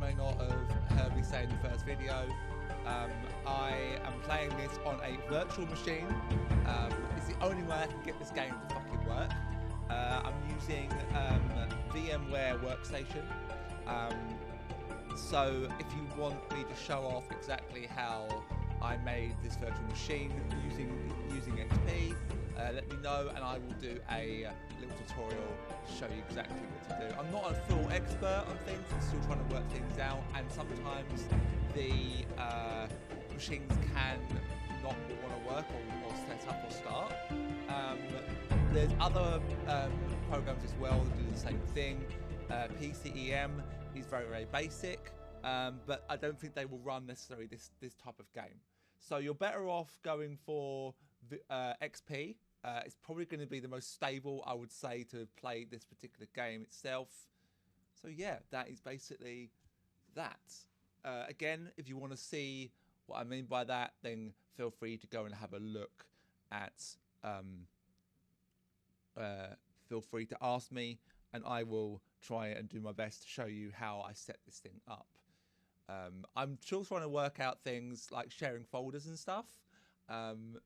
may not have heard me say in the first video, I am playing this on a virtual machine. It's the only way I can get this game to fucking work. I'm using VMware Workstation. So if you want me to show off exactly how I made this virtual machine using XP, let me know and I will do a little tutorial to show you exactly what to do. I'm not a full expert on things, I'm still trying to work things out, and sometimes the machines can not want to work or set up or start. There's other programs as well that do the same thing. PCEM is very, very basic, but I don't think they will run necessarily this type of game. So you're better off going for XP. It's probably going to be the most stable, I would say, to play this particular game itself. So yeah, that is basically that. Again, if you want to see what I mean by that, then feel free to go and have a look at... feel free to ask me and I will try and do my best to show you how I set this thing up. I'm still trying to work out things like sharing folders and stuff,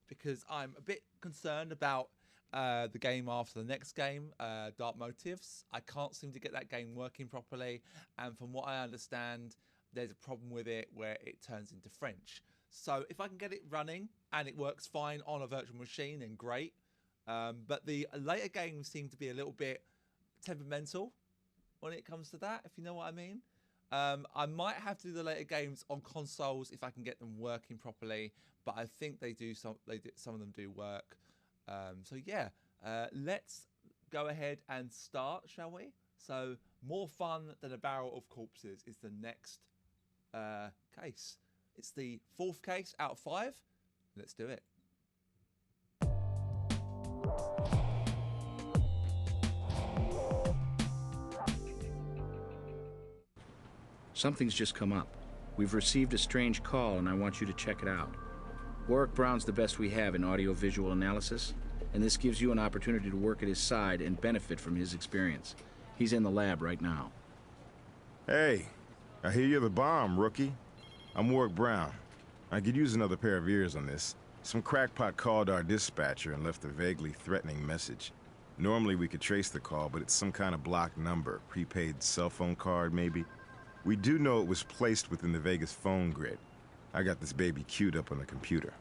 because I'm a bit concerned about the game after the next game, Dark Motives. I can't seem to get that game working properly, and from what I understand, there's a problem with it where it turns into French. So if I can get it running and it works fine on a virtual machine, then great. But the later games seem to be a little bit temperamental when it comes to that, if you know what I mean. I might have to do the later games on consoles if I can get them working properly, but I think some of them do work. So yeah, let's go ahead and start, shall we? So more fun than a barrel of corpses is the next case. It's the 4th case out of 5. Let's do it. Something's just come up. We've received a strange call and I want you to check it out. Warwick Brown's the best we have in audio-visual analysis, and this gives you an opportunity to work at his side and benefit from his experience. He's in the lab right now. Hey, I hear you're the bomb, rookie. I'm Warwick Brown. I could use another pair of ears on this. Some crackpot called our dispatcher and left a vaguely threatening message. Normally we could trace the call, but it's some kind of blocked number, prepaid cell phone card maybe. We do know it was placed within the Vegas phone grid. I got this baby queued up on the computer.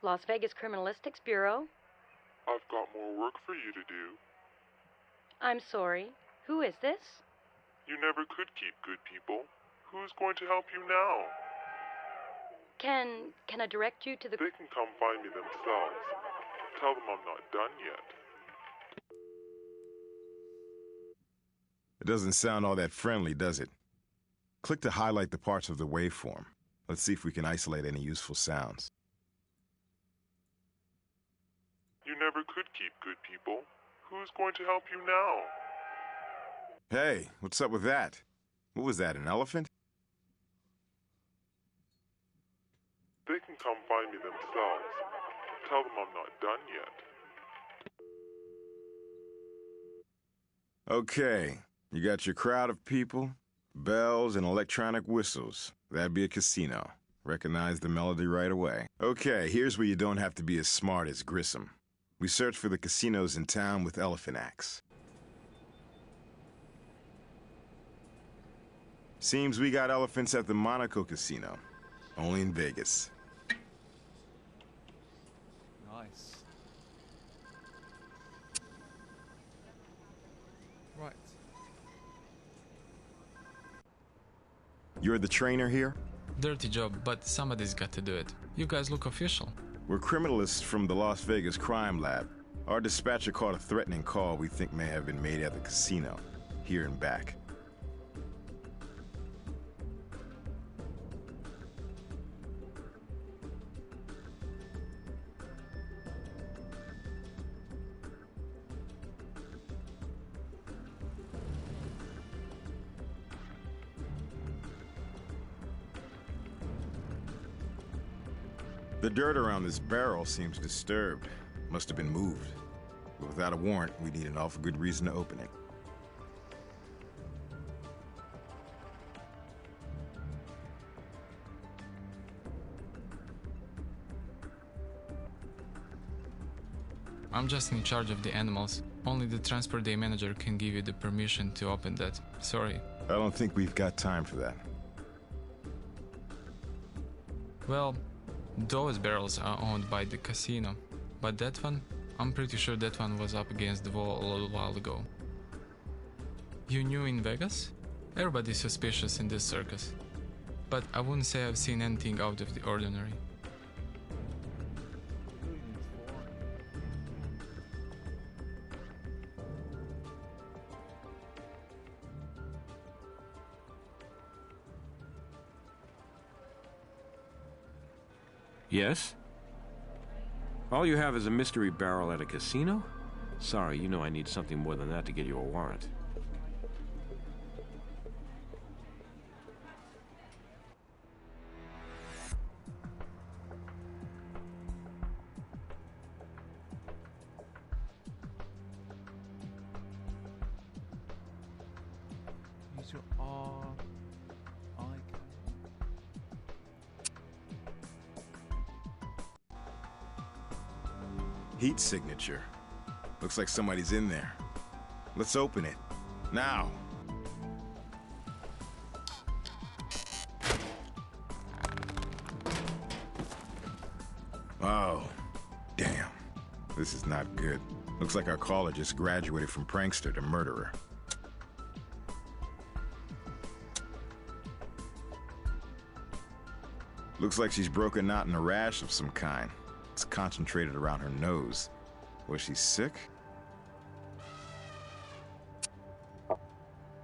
Las Vegas Criminalistics Bureau. I've got more work for you to do. I'm sorry. Who is this? You never could keep good people. Who's going to help you now? Can I direct you to the... They can come find me themselves. Tell them I'm not done yet. It doesn't sound all that friendly, does it? Click to highlight the parts of the waveform. Let's see if we can isolate any useful sounds. You never could keep good people. Who's going to help you now? Hey, what's up with that? What was that, an elephant? They can come find me themselves. Tell them I'm not done yet. Okay, you got your crowd of people, bells and electronic whistles. That'd be a casino. Recognize the melody right away. Okay, here's where you don't have to be as smart as Grissom. We search for the casinos in town with elephant acts. Seems we got elephants at the Monaco Casino. Only in Vegas. Nice. Right. You're the trainer here? Dirty job, but somebody's got to do it. You guys look official. We're criminalists from the Las Vegas crime lab. Our dispatcher caught a threatening call we think may have been made at the casino, here and back. The dirt around this barrel seems disturbed. Must have been moved. But without a warrant, we need an awful good reason to open it. I'm just in charge of the animals. Only the transport day manager can give you the permission to open that. Sorry. I don't think we've got time for that. Well, those barrels are owned by the casino. But that one, I'm pretty sure that one was up against the wall a little while ago. You new in Vegas? Everybody's suspicious in this circus. But I wouldn't say I've seen anything out of the ordinary. Yes? All you have is a mystery barrel at a casino? Sorry, you know I need something more than that to get you a warrant. Use your R icon. Heat signature. Looks like somebody's in there. Let's open it. Now! Oh, damn. This is not good. Looks like our caller just graduated from prankster to murderer. Looks like she's broken out in a rash of some kind. It's concentrated around her nose. Was she sick?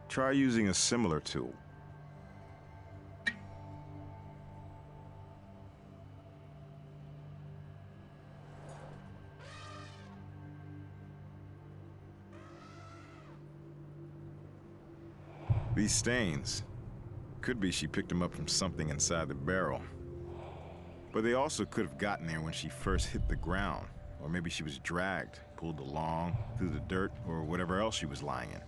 Try using a similar tool. These stains. Could be she picked them up from something inside the barrel. But they also could have gotten there when she first hit the ground. Or maybe she was dragged, pulled along, through the dirt, or whatever else she was lying in.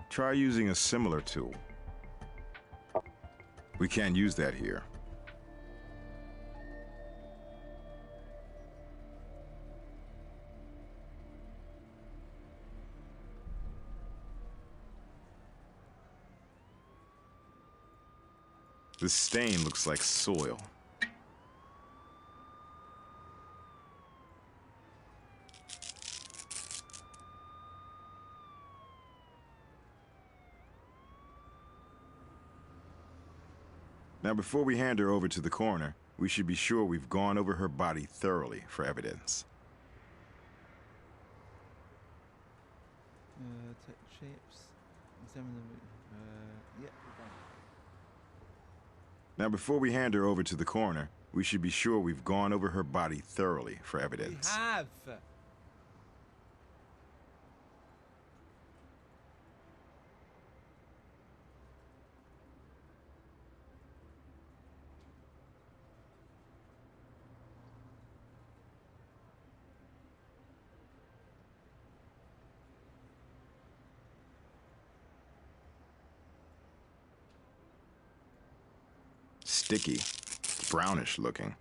Try using a similar tool. We can't use that here. This stain looks like soil. Now, before we hand her over to the coroner, we should be sure we've gone over her body thoroughly for evidence. Take shapes. Examine them. Yeah, we're done. Now, before we hand her over to the coroner, we should be sure we've gone over her body thoroughly for evidence. We have. Sticky, brownish looking.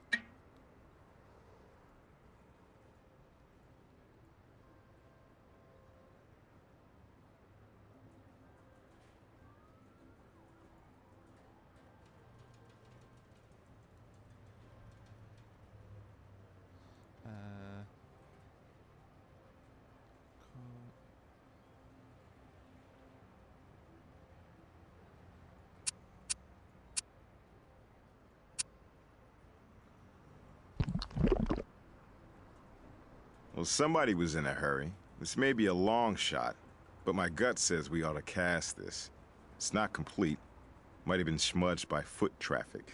Well, somebody was in a hurry. This may be a long shot, but my gut says we ought to cast this. It's not complete. Might have been smudged by foot traffic.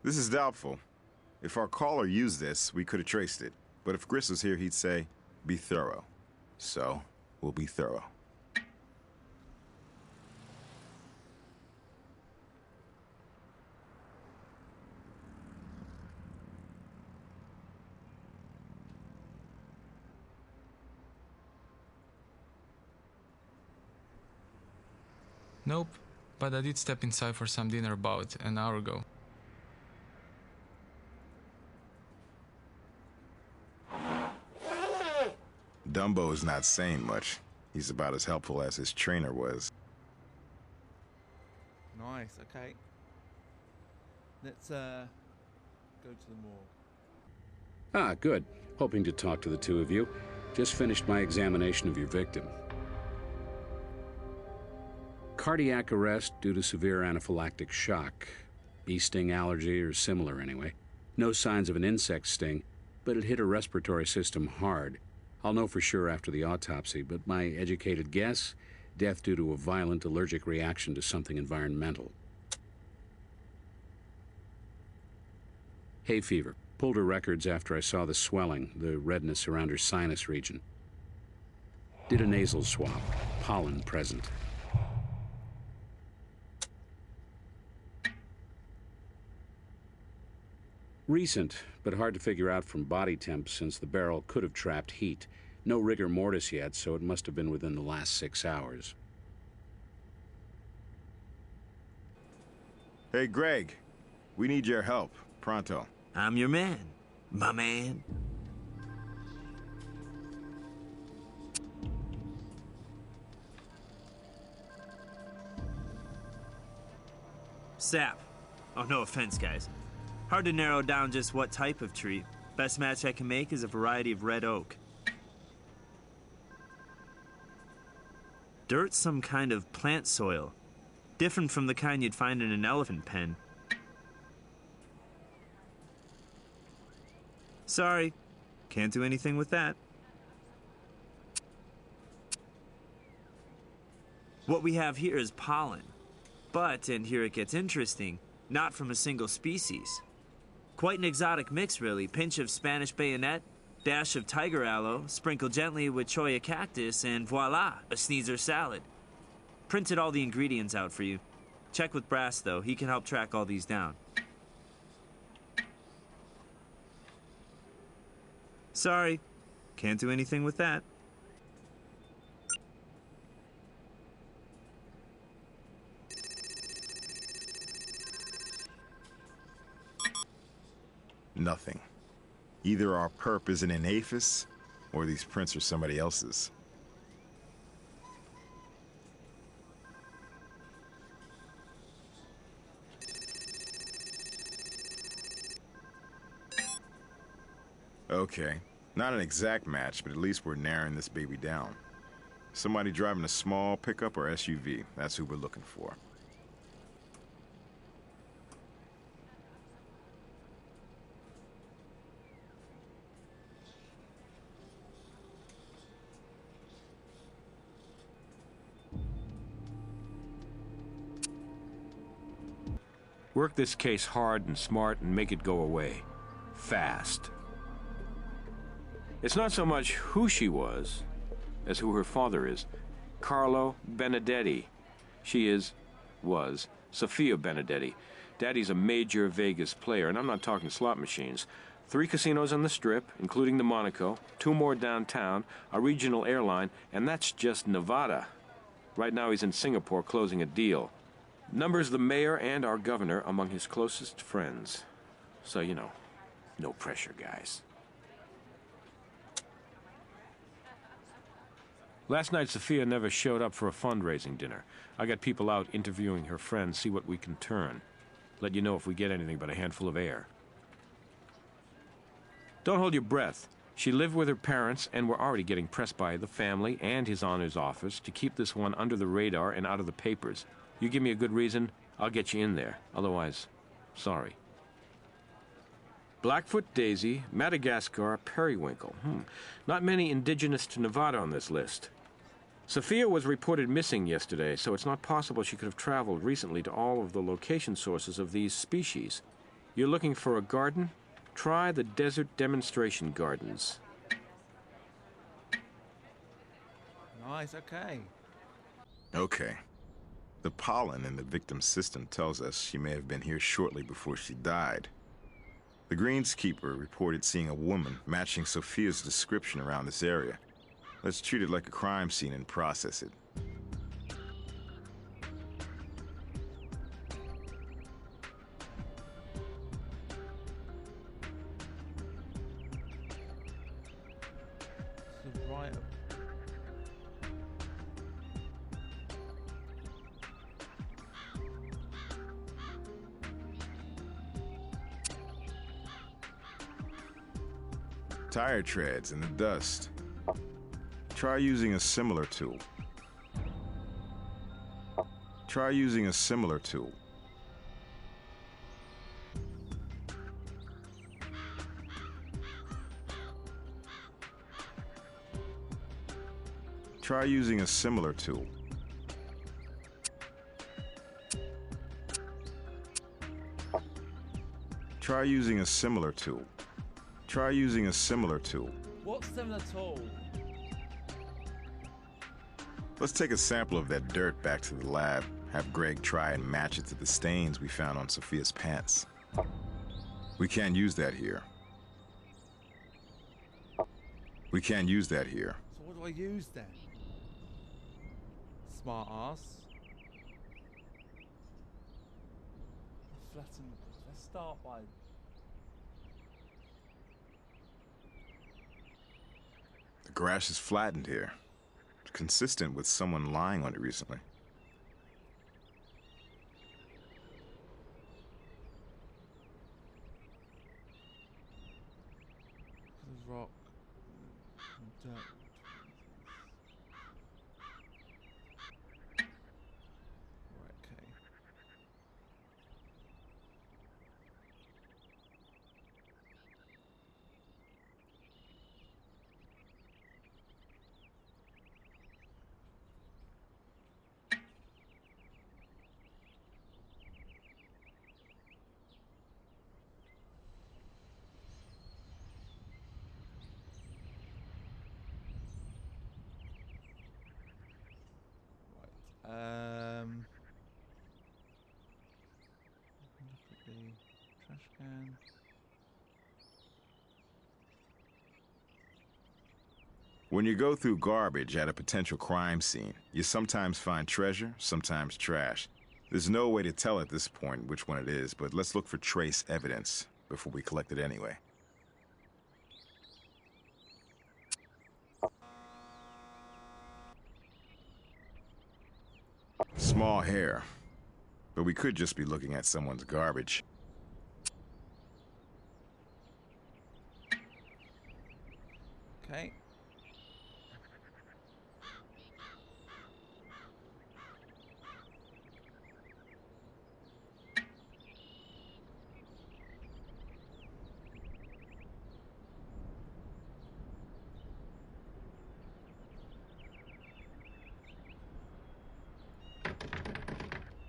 This is doubtful. If our caller used this, we could have traced it. But if Gris was here, he'd say, be thorough. So, we'll be thorough. Nope, but I did step inside for some dinner about an hour ago. Dumbo is not saying much. He's about as helpful as his trainer was. Nice, okay. Let's go to the morgue. Ah, good. Hoping to talk to the two of you. Just finished my examination of your victim. Cardiac arrest due to severe anaphylactic shock. Bee sting allergy or similar anyway. No signs of an insect sting, but it hit her respiratory system hard. I'll know for sure after the autopsy, but my educated guess, death due to a violent allergic reaction to something environmental. Hay fever. Pulled her records after I saw the swelling, the redness around her sinus region. Did a nasal swab. Pollen present. Recent, but hard to figure out from body temp since the barrel could have trapped heat. No rigor mortis yet, so it must have been within the last 6 hours. Hey, Greg. We need your help. Pronto. I'm your man. My man. Sap. Oh, no offense, guys. Hard to narrow down just what type of tree. Best match I can make is a variety of red oak. Dirt's some kind of plant soil. Different from the kind you'd find in an elephant pen. Sorry, can't do anything with that. What we have here is pollen. But, and here it gets interesting, not from a single species. Quite an exotic mix, really. Pinch of Spanish bayonet, dash of tiger aloe, sprinkled gently with cholla cactus, and voila, a sneezer salad. Printed all the ingredients out for you. Check with Brass, though. He can help track all these down. Sorry, can't do anything with that. Nothing. Either our perp isn't in APHIS, or these prints are somebody else's. Okay. Not an exact match, but at least we're narrowing this baby down. Somebody driving a small pickup or SUV. That's who we're looking for. Work this case hard and smart and make it go away. Fast. It's not so much who she was as who her father is. Carlo Benedetti. She was Sophia Benedetti. Daddy's a major Vegas player, and I'm not talking slot machines. 3 casinos on the Strip, including the Monaco, 2 more downtown, a regional airline, and that's just Nevada. Right now he's in Singapore closing a deal. Numbers the mayor and our governor among his closest friends. So, you know, no pressure, guys. Last night, Sophia never showed up for a fundraising dinner. I got people out interviewing her friends, see what we can turn. Let you know if we get anything but a handful of air. Don't hold your breath. She lived with her parents, and we're already getting pressed by the family and his honor's office to keep this one under the radar and out of the papers. You give me a good reason, I'll get you in there. Otherwise, sorry. Blackfoot daisy, Madagascar periwinkle. Not many indigenous to Nevada on this list. Sophia was reported missing yesterday, so it's not possible she could have traveled recently to all of the location sources of these species. You're looking for a garden? Try the Desert Demonstration Gardens. Nice, okay. Okay. The pollen in the victim's system tells us she may have been here shortly before she died. The greenskeeper reported seeing a woman matching Sophia's description around this area. Let's treat it like a crime scene and process it. So right. Tire treads in the dust. Try using a similar tool. Try using a similar tool. Try using a similar tool. Try using a similar tool. Try using a similar tool. What similar tool? Let's take a sample of that dirt back to the lab. Have Greg try and match it to the stains we found on Sophia's pants. We can't use that here. We can't use that here. So what do I use then? Smart ass. Flatten. Let's start by. The grass is flattened here. Consistent with someone lying on it recently. The rock. Dirt. Right, okay. Look at the trash can. When you go through garbage at a potential crime scene, you sometimes find treasure, sometimes trash. There's no way to tell at this point which one it is, but let's look for trace evidence before we collect it anyway. Small hair, but we could just be looking at someone's garbage. Okay.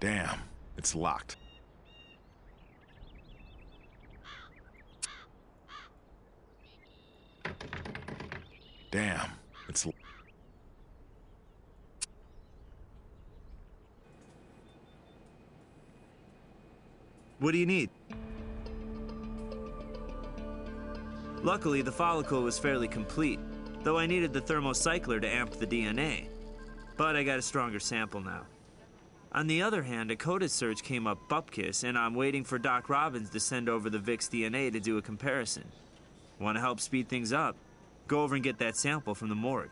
Damn, it's locked. Damn, it's locked. What do you need? Luckily, the follicle was fairly complete, though I needed the thermocycler to amp the DNA. But I got a stronger sample now. On the other hand, a coded search came up bupkis, and I'm waiting for Doc Robbins to send over the Vic's DNA to do a comparison. Want to help speed things up? Go over and get that sample from the morgue.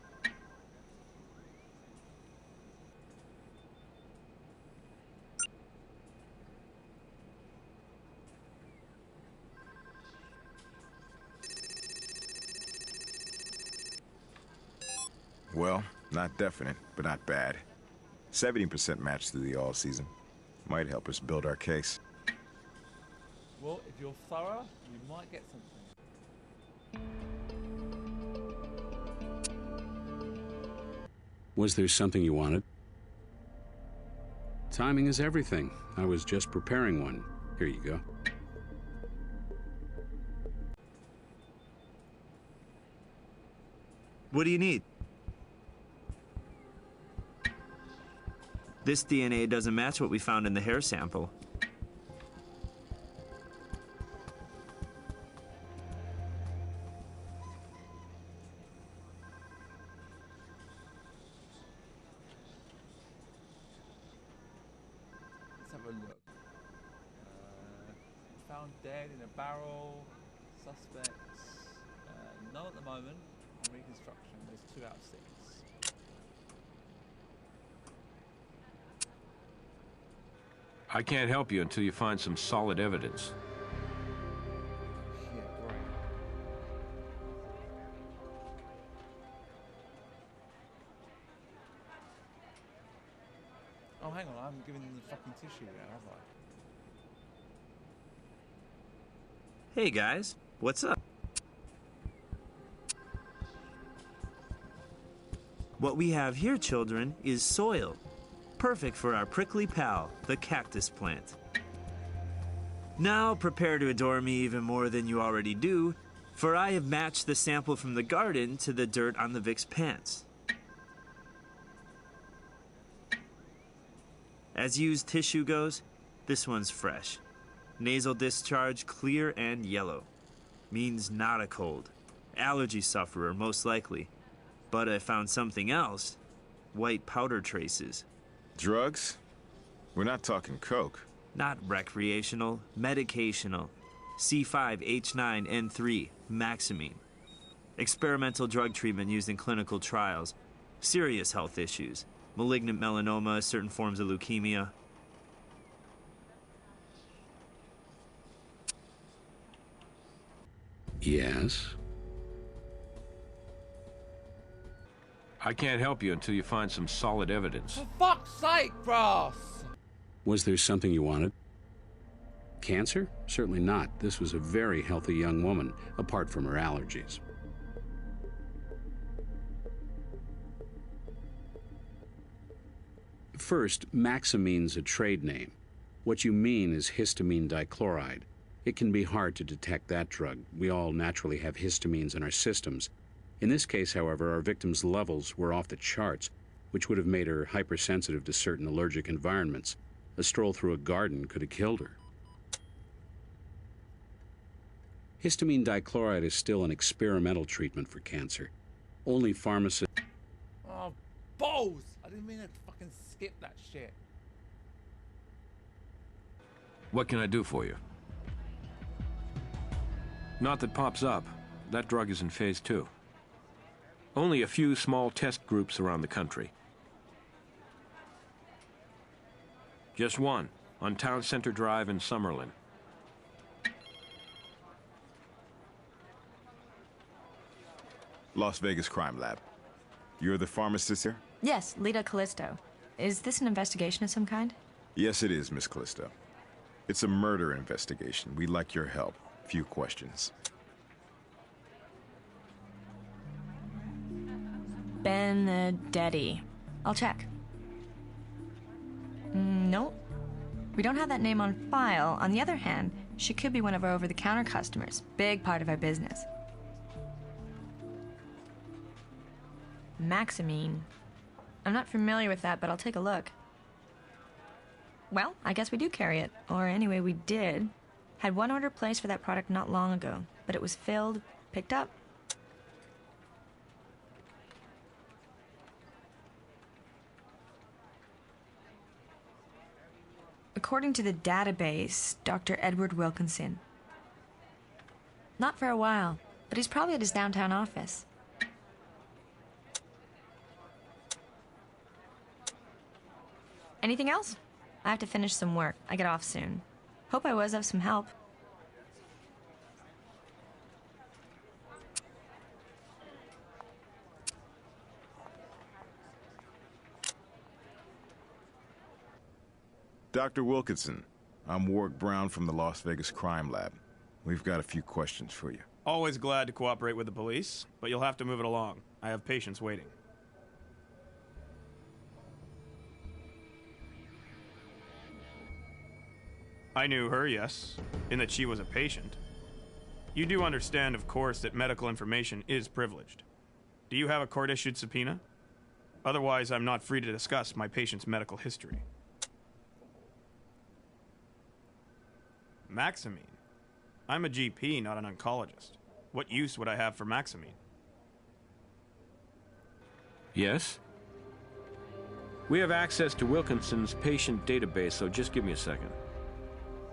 Well, not definite, but not bad. 70% match through the all-season. Might help us build our case. Well, if you're thorough, you might get something. Was there something you wanted? Timing is everything. I was just preparing one. Here you go. What do you need? This DNA doesn't match what we found in the hair sample. Let's have a look. Found dead in a barrel. Suspects. None at the moment. On reconstruction, there's 2 out of 6. I can't help you until you find some solid evidence. Yeah, great. Oh, hang on, I haven't given them the fucking tissue yet, have I? Hey guys, what's up? What we have here, children, is soil. Perfect for our prickly pal, the cactus plant. Now prepare to adore me even more than you already do, for I have matched the sample from the garden to the dirt on the Vic's pants. As used tissue goes, this one's fresh. Nasal discharge clear and yellow. Means not a cold. Allergy sufferer, most likely. But I found something else. White powder traces. Drugs? We're not talking coke. Not recreational, medicational. C5H9N3, Maxamine. Experimental drug treatment used in clinical trials. Serious health issues. Malignant melanoma, certain forms of leukemia. Yes? I can't help you until you find some solid evidence. For fuck's sake, Brass! Was there something you wanted? Cancer? Certainly not. This was a very healthy young woman, apart from her allergies. First, Maxamine's a trade name. What you mean is histamine dichloride. It can be hard to detect that drug. We all naturally have histamines in our systems. In this case, however, our victim's levels were off the charts, which would have made her hypersensitive to certain allergic environments. A stroll through a garden could have killed her. Histamine dichloride is still an experimental treatment for cancer. Only pharmacists... Oh, balls! I didn't mean to fucking skip that shit. What can I do for you? Not that pops up. That drug is in phase 2. Only a few small test groups around the country. Just one, on Town Center Drive in Summerlin. Las Vegas Crime Lab. You're the pharmacist here? Yes, Lita Callisto. Is this an investigation of some kind? Yes, it is, Miss Callisto. It's a murder investigation. We'd like your help. Few questions. Benedetti. I'll check. Nope. We don't have that name on file. On the other hand, she could be one of our over-the-counter customers. Big part of our business. Maxamine. I'm not familiar with that, but I'll take a look. Well, I guess we do carry it. Or anyway, we did. Had one order placed for that product not long ago, but it was filled, picked up. According to the database, Dr. Edward Wilkinson. Not for a while, but he's probably at his downtown office. Anything else? I have to finish some work. I get off soon. Hope I was of some help. Dr. Wilkinson, I'm Warwick Brown from the Las Vegas Crime Lab. We've got a few questions for you. Always glad to cooperate with the police, but you'll have to move it along. I have patients waiting. I knew her, yes, in that she was a patient. You do understand, of course, that medical information is privileged. Do you have a court-issued subpoena? Otherwise, I'm not free to discuss my patient's medical history. Maxamine? I'm a GP, not an oncologist. What use would I have for Maxamine? Yes? We have access to Wilkinson's patient database, so just give me a second.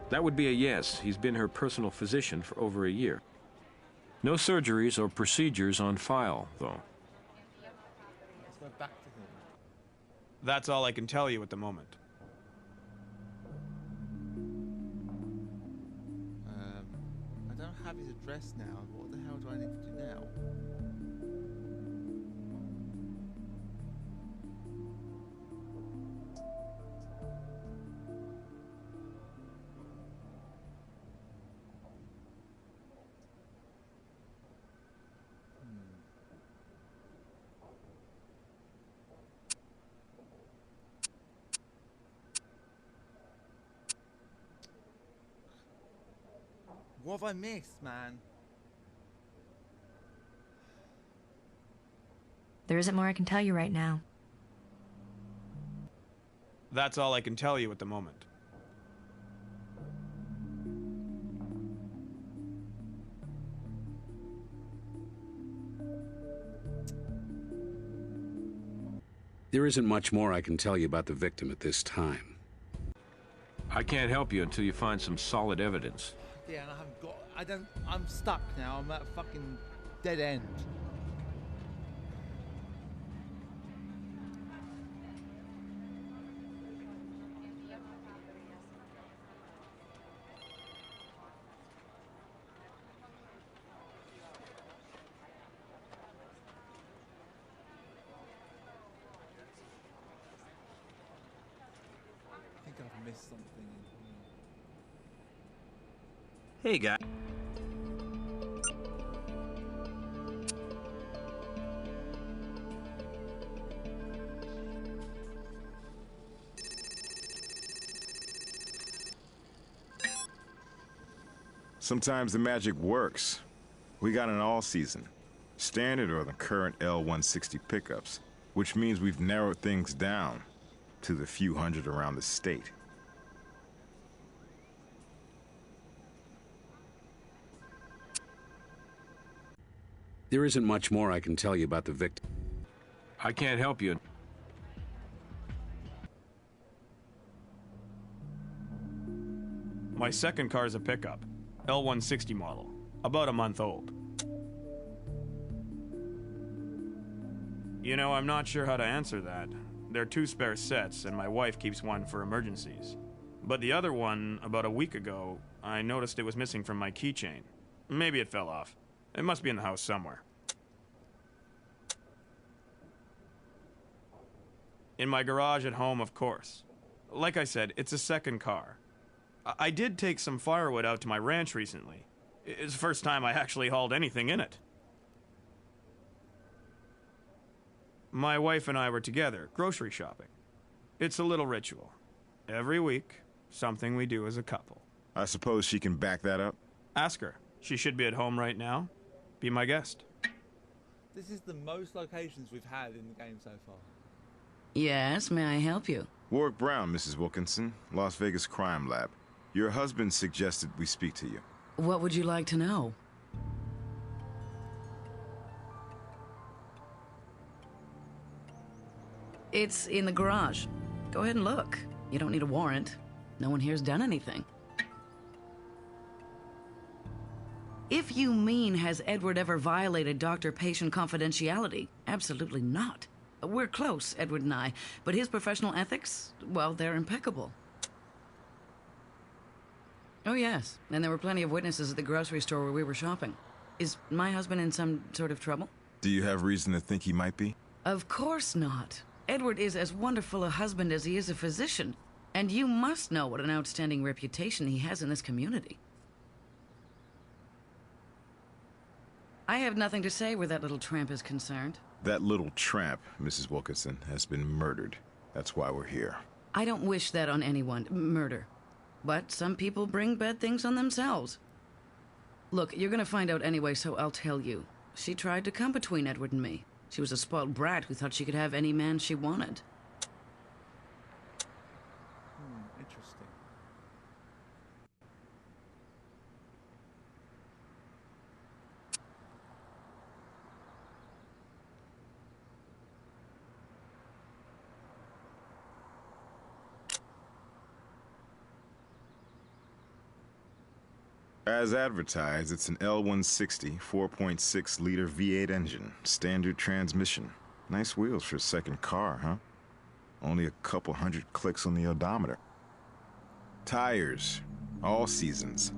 That would be a yes. He's been her personal physician for over a year. No surgeries or procedures on file, though. Let's go back to him. That's all I can tell you at the moment. I don't have his address now. What the hell do I need to do now? What have I missed, man? There isn't more I can tell you right now. That's all I can tell you at the moment. There isn't much more I can tell you about the victim at this time. I can't help you until you find some solid evidence. Yeah, and I'm stuck now. I'm at a fucking dead end. I think I've missed something in here. Hey, guy. Sometimes the magic works. We got an all-season. Standard or the current L160 pickups, which means we've narrowed things down to the few hundred around the state. There isn't much more I can tell you about the victim. I can't help you. My second car is a pickup. L160 model. About a month old. You know, I'm not sure how to answer that. There are 2 spare sets, and my wife keeps one for emergencies. But the other one, about a week ago, I noticed it was missing from my keychain. Maybe it fell off. It must be in the house somewhere. In my garage at home, of course. Like I said, it's a second car. I did take some firewood out to my ranch recently. It's the first time I actually hauled anything in it. My wife and I were together, grocery shopping. It's a little ritual. Every week, something we do as a couple. I suppose she can back that up? Ask her. She should be at home right now. Be my guest. This is the most locations we've had in the game so far. Yes, may I help you? Warwick Brown, Mrs. Wilkinson, Las Vegas Crime Lab. Your husband suggested we speak to you. What would you like to know? It's in the garage. Go ahead and look. You don't need a warrant. No one here's done anything. If you mean, has Edward ever violated doctor-patient confidentiality? Absolutely not. We're close, Edward and I, but his professional ethics, well, they're impeccable. Oh, yes, and there were plenty of witnesses at the grocery store where we were shopping. Is my husband in some sort of trouble? Do you have reason to think he might be? Of course not. Edward is as wonderful a husband as he is a physician, and you must know what an outstanding reputation he has in this community. I have nothing to say where that little tramp is concerned. That little tramp, Mrs. Wilkinson, has been murdered. That's why we're here. I don't wish that on anyone, murder. But some people bring bad things on themselves. Look, you're gonna find out anyway, so I'll tell you. She tried to come between Edward and me. She was a spoiled brat who thought she could have any man she wanted. Interesting. As advertised, it's an L160 4.6-liter V8 engine, standard transmission. Nice wheels for a second car, huh? Only a couple hundred clicks on the odometer. Tires, all seasons.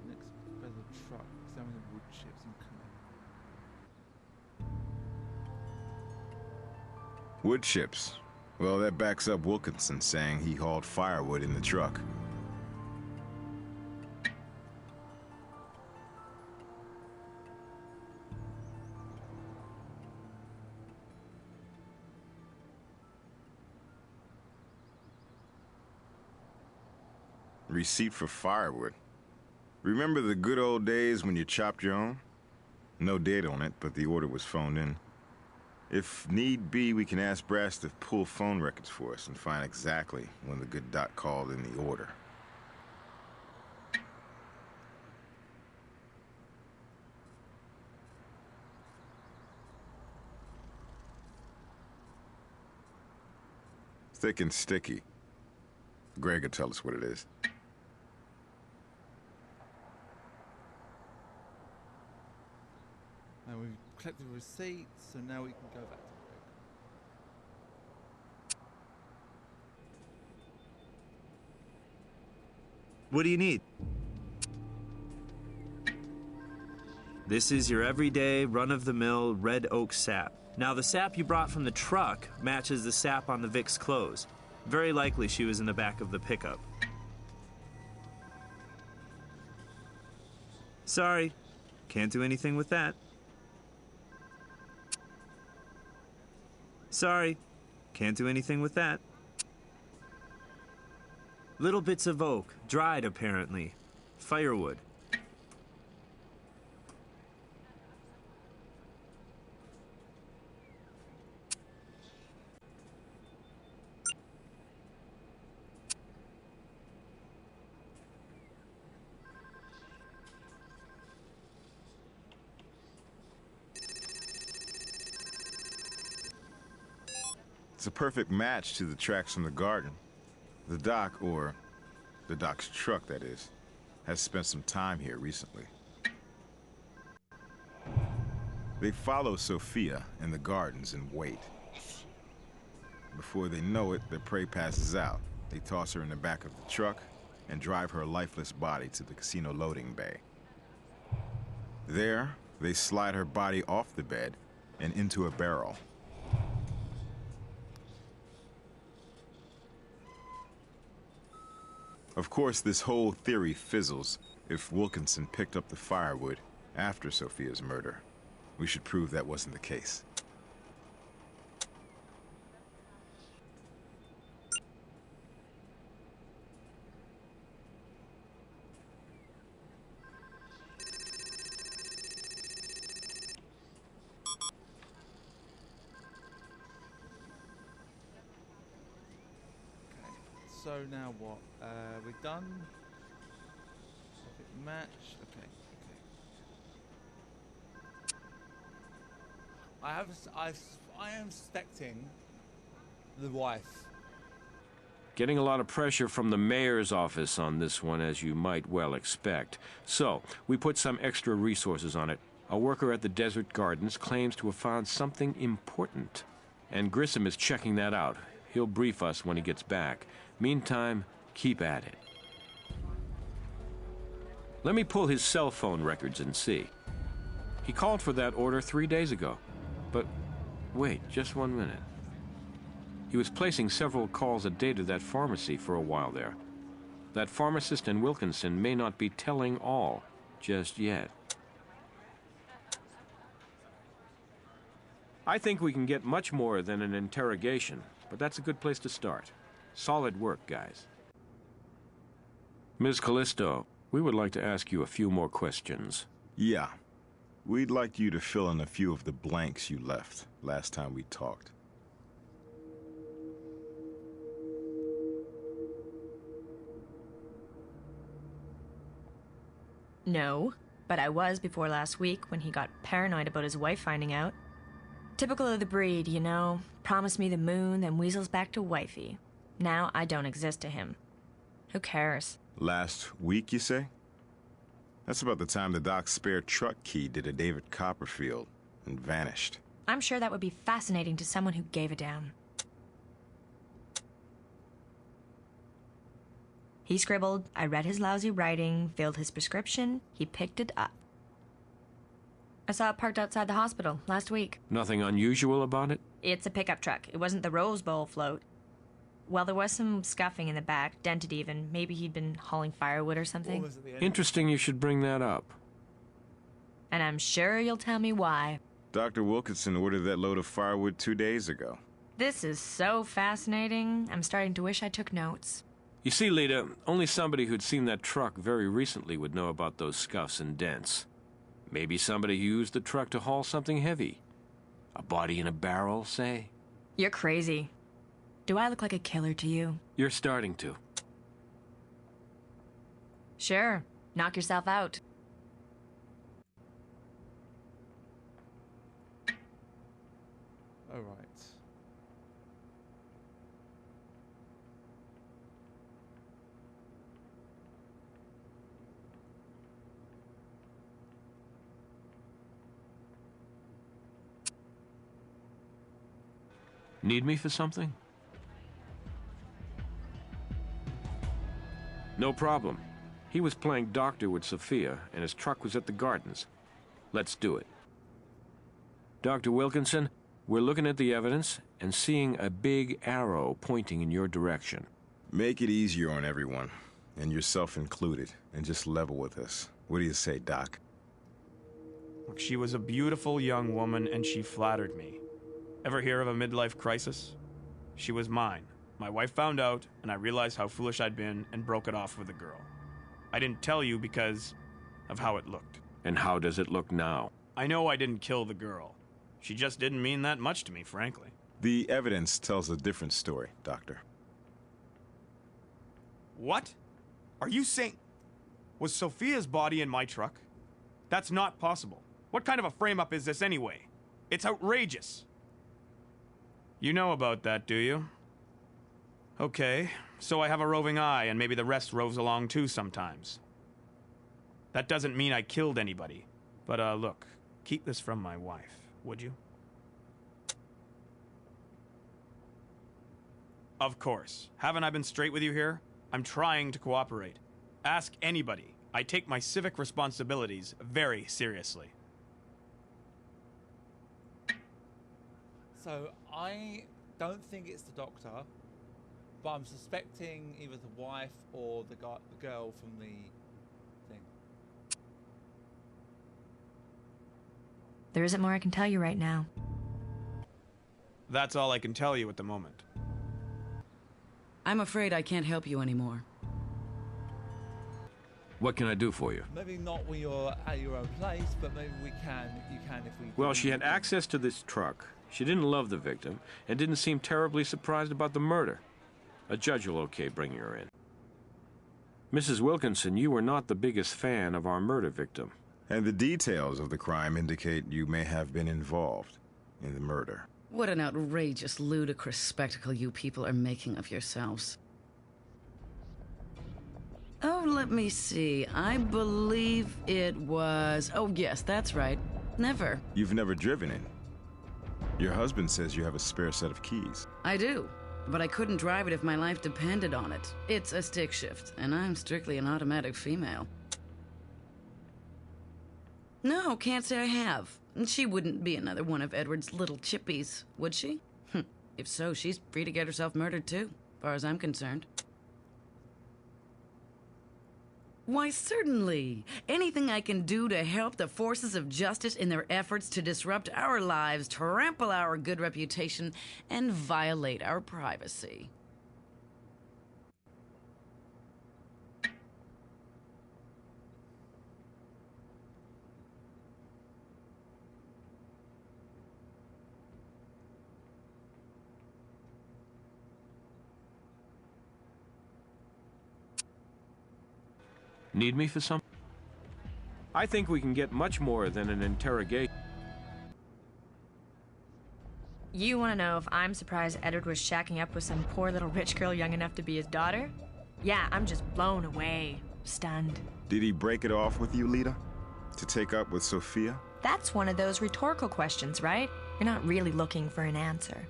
Next by the truck, examine the wood chips and connect. Wood chips. Well, that backs up Wilkinson saying he hauled firewood in the truck. Receipt for firewood. Remember the good old days when you chopped your own? No date on it, but the order was phoned in. If need be, we can ask Brass to pull phone records for us and find exactly when the good doc called in the order. Thick and sticky. Greg will tell us what it is. And we've collected receipts, so now we can go back to Greg. What do you need? This is your everyday, run-of-the-mill red oak sap. Now, the sap you brought from the truck matches the sap on the Vic's clothes. Very likely she was in the back of the pickup. Sorry, can't do anything with that. Sorry, can't do anything with that. Little bits of oak, dried apparently. Firewood. It's a perfect match to the tracks from the garden. The doc, or the doc's truck, that is, has spent some time here recently. They follow Sophia in the gardens and wait. Before they know it, their prey passes out. They toss her in the back of the truck and drive her lifeless body to the casino loading bay. There, they slide her body off the bed and into a barrel. Of course, this whole theory fizzles if Wilkinson picked up the firewood after Sophia's murder. We should prove that wasn't the case. So now what? We're done. Perfect match. Okay. I am suspecting the wife. Getting a lot of pressure from the mayor's office on this one, as you might well expect. So, we put some extra resources on it. A worker at the Desert Gardens claims to have found something important. And Grissom is checking that out. He'll brief us when he gets back. Meantime, keep at it. Let me pull his cell phone records and see. He called for that order 3 days ago. But wait, just 1 minute. He was placing several calls a day to that pharmacy for a while there. That pharmacist and Wilkinson may not be telling all just yet. I think we can get much more than an interrogation, but that's a good place to start. Solid work, guys. Ms. Callisto, we would like to ask you a few more questions. Yeah. We'd like you to fill in a few of the blanks you left last time we talked. No, but I was before last week when he got paranoid about his wife finding out. Typical of the breed, you know. Promised me the moon, then weasels back to wifey. Now I don't exist to him. Who cares? Last week, you say? That's about the time the doc's spare truck key did a David Copperfield and vanished. I'm sure that would be fascinating to someone who gave a damn. He scribbled, I read his lousy writing, filled his prescription, he picked it up. I saw it parked outside the hospital last week. Nothing unusual about it? It's a pickup truck. It wasn't the Rose Bowl float. Well, there was some scuffing in the back, dented even. Maybe he'd been hauling firewood or something. Interesting you should bring that up. And I'm sure you'll tell me why. Dr. Wilkinson ordered that load of firewood 2 days ago. This is so fascinating. I'm starting to wish I took notes. You see, Lita, only somebody who'd seen that truck very recently would know about those scuffs and dents. Maybe somebody who used the truck to haul something heavy. A body in a barrel, say? You're crazy. Do I look like a killer to you? You're starting to. Sure. Knock yourself out. All right. Need me for something? No problem. He was playing doctor with Sophia, and his truck was at the gardens. Let's do it. Dr. Wilkinson, we're looking at the evidence and seeing a big arrow pointing in your direction. Make it easier on everyone, and yourself included, and just level with us. What do you say, Doc? Look, she was a beautiful young woman, and she flattered me. Ever hear of a midlife crisis? She was mine. My wife found out, and I realized how foolish I'd been and broke it off with a girl. I didn't tell you because of how it looked. And how does it look now? I know I didn't kill the girl. She just didn't mean that much to me, frankly. The evidence tells a different story, Doctor. What? Are you saying... Was Sophia's body in my truck? That's not possible. What kind of a frame-up is this anyway? It's outrageous. You know about that, do you? Okay, so I have a roving eye, and maybe the rest roves along too sometimes. That doesn't mean I killed anybody. But, look, keep this from my wife, would you? Of course. Haven't I been straight with you here? I'm trying to cooperate. Ask anybody. I take my civic responsibilities very seriously. So, I don't think it's the doctor, but I'm suspecting either the wife or the girl from the thing. There isn't more I can tell you right now. That's all I can tell you at the moment. I'm afraid I can't help you anymore. What can I do for you? Maybe not when you're at your own place, but maybe you can if we... Well, she had access to this truck. She didn't love the victim, and didn't seem terribly surprised about the murder. A judge will okay bringing her in. Mrs. Wilkinson, you were not the biggest fan of our murder victim. And the details of the crime indicate you may have been involved in the murder. What an outrageous, ludicrous spectacle you people are making of yourselves. Oh, let me see. I believe it was... Oh, yes, that's right. Never. You've never driven it. Your husband says you have a spare set of keys. I do, but I couldn't drive it if my life depended on it. It's a stick shift, and I'm strictly an automatic female. No, can't say I have. She wouldn't be another one of Edward's little chippies, would she? If so, she's free to get herself murdered too, as far as I'm concerned. Why, certainly. Anything I can do to help the forces of justice in their efforts to disrupt our lives, trample our good reputation, and violate our privacy. Need me for something? I think we can get much more than an interrogation. You want to know if I'm surprised Edward was shacking up with some poor little rich girl young enough to be his daughter? Yeah, I'm just blown away. Stunned. Did he break it off with you, Lita? To take up with Sophia? That's one of those rhetorical questions, right? You're not really looking for an answer.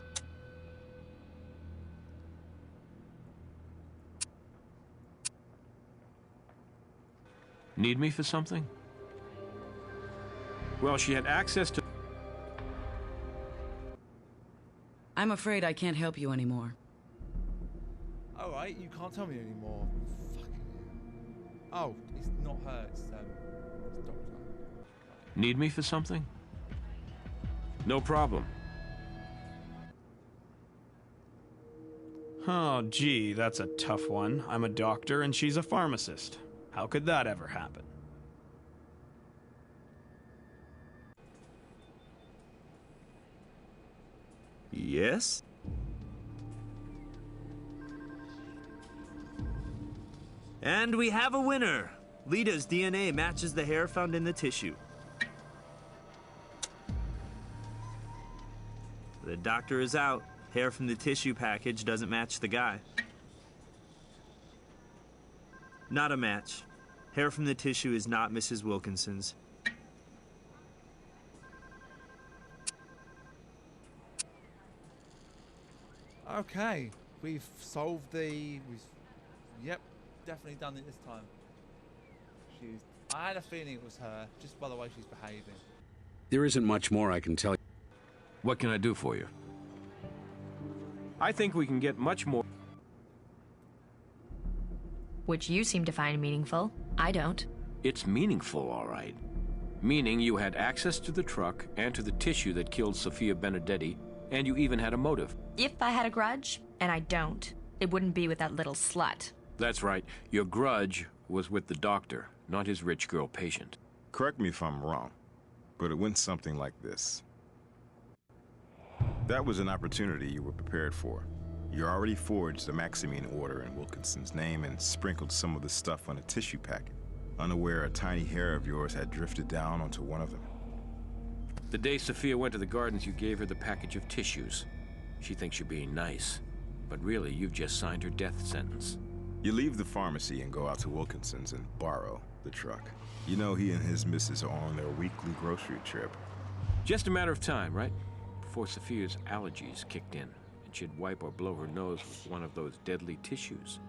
Need me for something? Well, she had access to... I'm afraid I can't help you anymore. Alright, you can't tell me anymore. Fucking hell. Oh, it's not her, it's Doctor. Need me for something? No problem. Oh, gee, that's a tough one. I'm a doctor and she's a pharmacist. How could that ever happen? Yes? And we have a winner! Lita's DNA matches the hair found in the tissue. The doctor is out. Hair from the tissue package doesn't match the guy. Not a match. Hair from the tissue is not Mrs. Wilkinson's. Okay, we've solved the... Yep, definitely done it this time. I had a feeling it was her, just by the way she's behaving. There isn't much more I can tell you. What can I do for you? I think we can get much more... Which you seem to find meaningful. I don't. It's meaningful, all right. Meaning you had access to the truck and to the tissue that killed Sophia Benedetti, and you even had a motive. If I had a grudge, and I don't, it wouldn't be with that little slut. That's right. Your grudge was with the doctor, not his rich girl patient. Correct me if I'm wrong, but it went something like this. That was an opportunity you were prepared for. You already forged a Maximine order in Wilkinson's name and sprinkled some of the stuff on a tissue packet, unaware a tiny hair of yours had drifted down onto one of them. The day Sophia went to the gardens, you gave her the package of tissues. She thinks you're being nice, but really you've just signed her death sentence. You leave the pharmacy and go out to Wilkinson's and borrow the truck. You know he and his missus are on their weekly grocery trip. Just a matter of time, right? Before Sophia's allergies kicked in, and she'd wipe or blow her nose with one of those deadly tissues.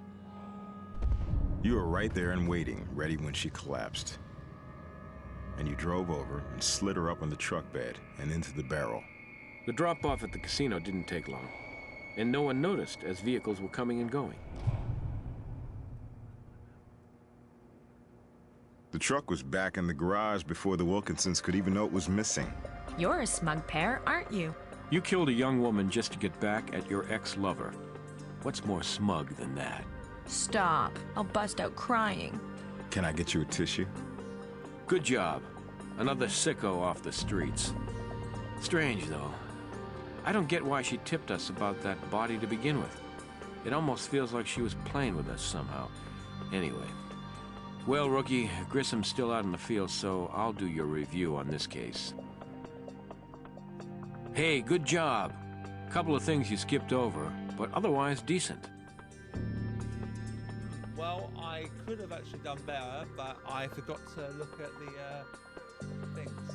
You were right there and waiting, ready when she collapsed. And you drove over and slid her up on the truck bed and into the barrel. The drop-off at the casino didn't take long, and no one noticed as vehicles were coming and going. The truck was back in the garage before the Wilkinsons could even know it was missing. You're a smug pair, aren't you? You killed a young woman just to get back at your ex-lover. What's more smug than that? Stop. I'll bust out crying. Can I get you a tissue? Good job. Another sicko off the streets. Strange, though. I don't get why she tipped us about that body to begin with. It almost feels like she was playing with us somehow. Anyway. Well, Rookie, Grissom's still out in the field, so I'll do your review on this case. Hey, good job. Couple of things you skipped over, but otherwise decent. Well, I could have actually done better, but I forgot to look at the things.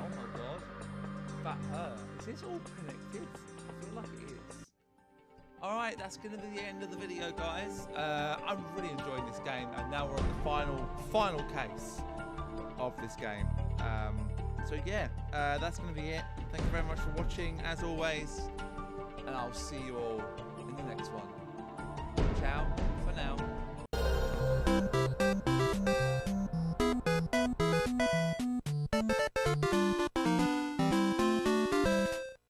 Oh my god. Is that her? Is this all connected? I feel like it is. Alright, that's going to be the end of the video, guys. I'm really enjoying this game, and now we're on the final case of this game. So yeah, that's going to be it. Thank you very much for watching, as always, and I'll see you all in the next one. Ciao for now.